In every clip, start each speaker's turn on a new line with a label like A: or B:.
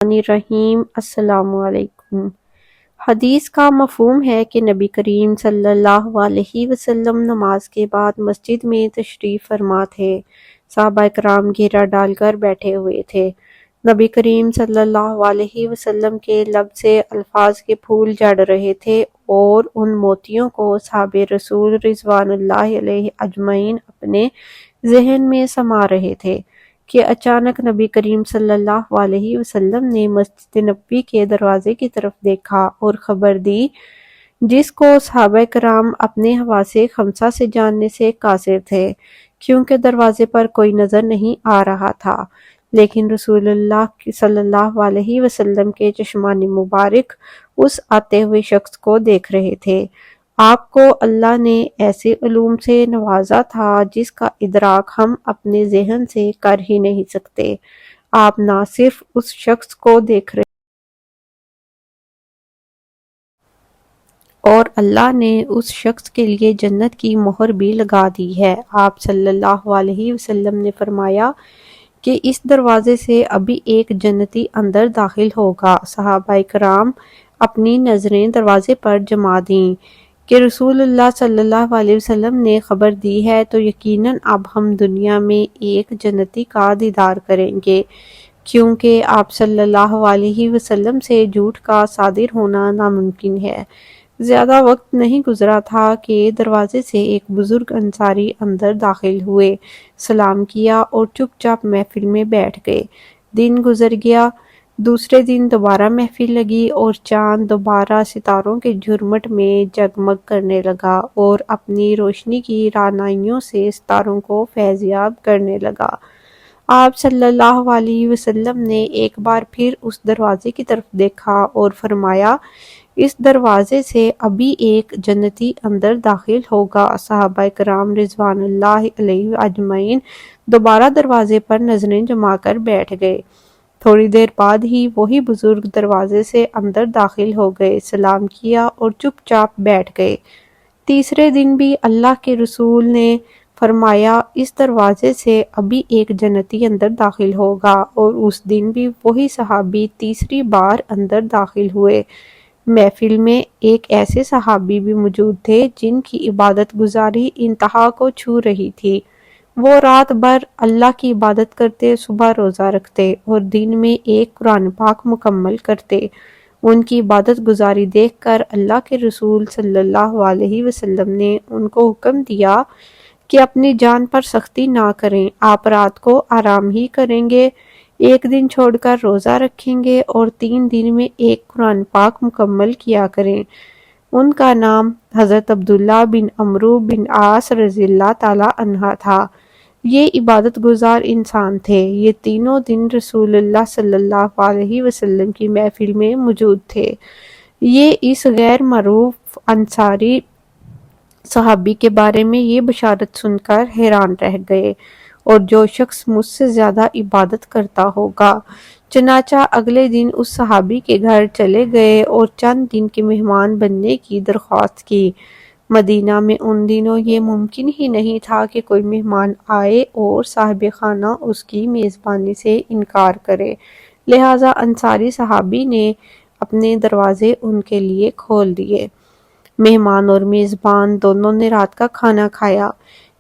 A: الرحیم السلام علیکم۔ حدیث کا مفہوم ہے کہ نبی کریم صلی اللہ علیہ وسلم نماز کے بعد مسجد میں تشریف فرما تھے۔ صحابہ کرام گھیرا ڈال کر بیٹھے ہوئے تھے۔ نبی کریم صلی اللہ علیہ وسلم کے لب سے الفاظ کے پھول جھڑ رہے تھے اور ان موتیوں کو صحابہ رسول رضوان اللہ علیہ اجمعین اپنے ذہن میں سما رہے تھے کہ اچانک نبی کریم صلی اللہ علیہ وسلم نے مسجد نبوی کے دروازے کی طرف دیکھا اور خبر دی، جس کو صحابہ کرام اپنے حواس خمسہ سے جاننے سے قاصر تھے، کیونکہ دروازے پر کوئی نظر نہیں آ رہا تھا، لیکن رسول اللہ صلی اللہ علیہ وسلم کے چشمان مبارک اس آتے ہوئے شخص کو دیکھ رہے تھے۔ آپ کو اللہ نے ایسے علوم سے نوازا تھا جس کا ادراک ہم اپنے ذہن سے کر ہی نہیں سکتے۔ آپ نہ صرف اس شخص کو دیکھ رہے اور اللہ نے اس شخص کے لیے جنت کی مہر بھی لگا دی ہے۔ آپ صلی اللہ علیہ وسلم نے فرمایا کہ اس دروازے سے ابھی ایک جنتی اندر داخل ہوگا۔ صحابہ کرام اپنی نظریں دروازے پر جما دیں کہ رسول اللہ صلی اللہ علیہ وسلم نے خبر دی ہے تو یقیناً اب ہم دنیا میں ایک جنتی کا دیدار کریں گے، کیونکہ آپ صلی اللہ علیہ وسلم سے جھوٹ کا صادر ہونا ناممکن ہے۔ زیادہ وقت نہیں گزرا تھا کہ دروازے سے ایک بزرگ انصاری اندر داخل ہوئے، سلام کیا اور چپ چاپ محفل میں بیٹھ گئے۔ دن گزر گیا، دوسرے دن دوبارہ محفل لگی اور چاند دوبارہ ستاروں کے جھرمٹ میں جگمگ کرنے لگا اور اپنی روشنی کی رعنائیوں سے ستاروں کو فیضیاب کرنے لگا۔ آپ صلی اللہ علیہ وسلم نے ایک بار پھر اس دروازے کی طرف دیکھا اور فرمایا، اس دروازے سے ابھی ایک جنتی اندر داخل ہوگا۔ صحابہ کرام رضوان اللہ علیہ اجمعین دوبارہ دروازے پر نظریں جما کر بیٹھ گئے۔ تھوڑی دیر بعد ہی وہی بزرگ دروازے سے اندر داخل ہو گئے، سلام کیا اور چپ چاپ بیٹھ گئے۔ تیسرے دن بھی اللہ کے رسول نے فرمایا، اس دروازے سے ابھی ایک جنتی اندر داخل ہوگا، اور اس دن بھی وہی صحابی تیسری بار اندر داخل ہوئے۔ محفل میں ایک ایسے صحابی بھی موجود تھے جن کی عبادت گزاری انتہا کو چھو رہی تھی۔ وہ رات بھر اللہ کی عبادت کرتے، صبح روزہ رکھتے اور دن میں ایک قرآن پاک مکمل کرتے۔ ان کی عبادت گزاری دیکھ کر اللہ کے رسول صلی اللہ علیہ وسلم نے ان کو حکم دیا کہ اپنی جان پر سختی نہ کریں، آپ رات کو آرام ہی کریں گے، ایک دن چھوڑ کر روزہ رکھیں گے اور 3 دن میں ایک قرآن پاک مکمل کیا کریں۔ ان کا نام حضرت عبداللہ بن عمرو بن عاص رضی اللہ تعالی عنہ تھا۔ یہ عبادت گزار انسان تھے۔ یہ تینوں دن رسول اللہ صلی اللہ علیہ وسلم کی محفل میں موجود تھے۔ یہ اس غیر معروف انصاری صحابی کے بارے میں یہ بشارت سن کر حیران رہ گئے، اور جو شخص مجھ سے زیادہ عبادت کرتا ہوگا۔ چنانچہ اگلے دن اس صحابی کے گھر چلے گئے اور چند دن کے مہمان بننے کی درخواست کی۔ مدینہ میں ان دنوں یہ ممکن ہی نہیں تھا کہ کوئی مہمان آئے اور صاحب خانہ اس کی میزبانی سے انکار کرے، لہٰذا انصاری صحابی نے اپنے دروازے ان کے لیے کھول دیے۔ مہمان اور میزبان دونوں نے رات کا کھانا کھایا،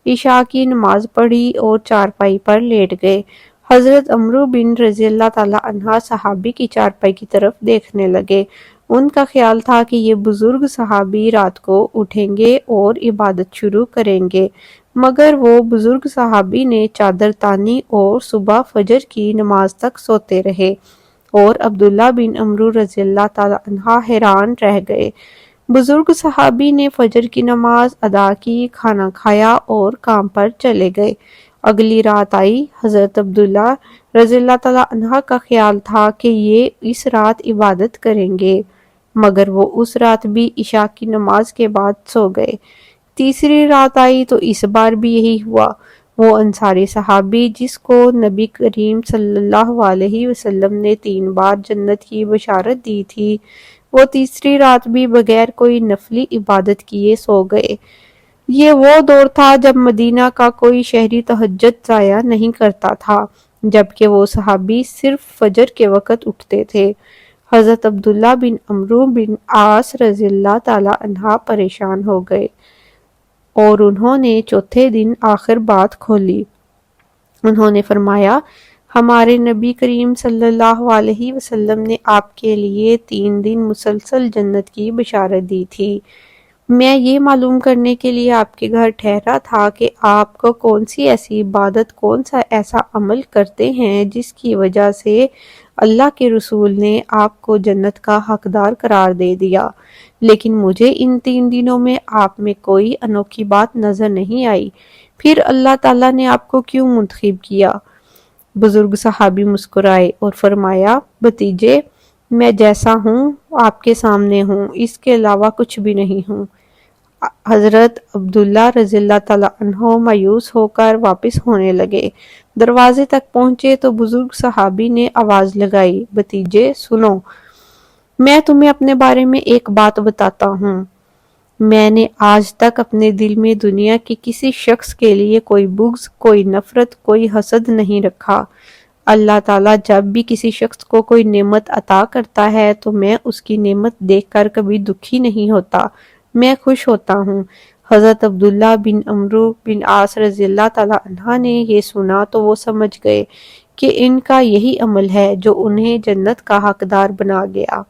A: عشاء کی نماز پڑھی اور چارپائی پر لیٹ گئے۔ حضرت عمرو بن رضی اللہ تعالی عنہ صحابی کی چارپائی کی طرف دیکھنے لگے۔ ان کا خیال تھا کہ یہ بزرگ صحابی رات کو اٹھیں گے اور عبادت شروع کریں گے، مگر وہ بزرگ صحابی نے چادر تانی اور صبح فجر کی نماز تک سوتے رہے، اور عبداللہ بن عمرو رضی اللہ تعالی عنہ حیران رہ گئے۔ بزرگ صحابی نے فجر کی نماز ادا کی، کھانا کھایا اور کام پر چلے گئے۔ اگلی رات آئی۔ حضرت عبداللہ رضی اللہ تعالی عنہ کا خیال تھا کہ یہ اس رات عبادت کریں گے، مگر وہ اس رات بھی عشاء کی نماز کے بعد سو گئے۔ تیسری رات آئی تو اس بار بھی یہی ہوا۔ وہ انصاری صحابی جس کو نبی کریم صلی اللہ علیہ وسلم نے 3 بار جنت کی بشارت دی تھی، وہ تیسری رات بھی بغیر کوئی نفلی عبادت کیے سو گئے۔ یہ وہ دور تھا جب مدینہ کا کوئی شہری تہجد ضائع نہیں کرتا تھا۔ جبکہ وہ صحابی صرف فجر کے وقت اٹھتے تھے۔ حضرت عبداللہ بن عمرو بن عاص رضی اللہ تعالی عنہ پریشان ہو گئے اور انہوں نے چوتھے دن آخر بات کھولی۔ انہوں نے فرمایا، ہمارے نبی کریم صلی اللہ علیہ وسلم نے آپ کے لیے 3 دن مسلسل جنت کی بشارت دی تھی۔ میں یہ معلوم کرنے کے لیے آپ کے گھر ٹھہرا تھا کہ آپ کو کون سی ایسی عبادت، کون سا ایسا عمل کرتے ہیں جس کی وجہ سے اللہ کے رسول نے آپ کو جنت کا حقدار قرار دے دیا، لیکن مجھے ان 3 دنوں میں آپ میں کوئی انوکھی بات نظر نہیں آئی، پھر اللہ تعالیٰ نے آپ کو کیوں منتخب کیا؟ بزرگ صحابی مسکرائے اور فرمایا، بھتیجے، میں جیسا ہوں آپ کے سامنے ہوں، اس کے علاوہ کچھ بھی نہیں ہوں۔ حضرت عبداللہ رضی اللہ تعالیٰ عنہ مایوس ہو کر واپس ہونے لگے۔ دروازے تک پہنچے تو بزرگ صحابی نے آواز لگائی، بھتیجے سنو، میں تمہیں اپنے بارے میں ایک بات بتاتا ہوں۔ میں نے آج تک اپنے دل میں دنیا کے کسی شخص کے لیے کوئی بغض، کوئی نفرت، کوئی حسد نہیں رکھا۔ اللہ تعالیٰ جب بھی کسی شخص کو کوئی نعمت عطا کرتا ہے تو میں اس کی نعمت دیکھ کر کبھی دکھی نہیں ہوتا، میں خوش ہوتا ہوں۔ حضرت عبداللہ بن عمرو بن عاص رضی اللہ تعالیٰ عنہ نے یہ سنا تو وہ سمجھ گئے کہ ان کا یہی عمل ہے جو انہیں جنت کا حقدار بنا گیا،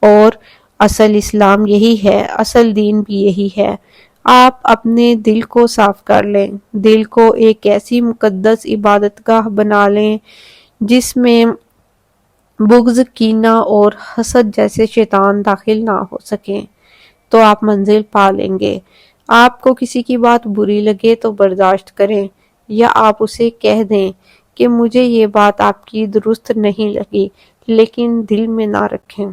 A: اور اصل اسلام یہی ہے، اصل دین بھی یہی ہے۔ آپ اپنے دل کو صاف کر لیں، دل کو ایک ایسی مقدس عبادت گاہ بنا لیں جس میں بغض، کینہ اور حسد جیسے شیطان داخل نہ ہو سکیں، تو آپ منزل پا لیں گے۔ آپ کو کسی کی بات بری لگے تو برداشت کریں، یا آپ اسے کہہ دیں کہ مجھے یہ بات آپ کی درست نہیں لگی، لیکن دل میں نہ رکھیں۔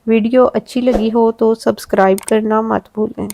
A: ویڈیو اچھی لگی ہو تو سبسکرائب کرنا مت بھولیں۔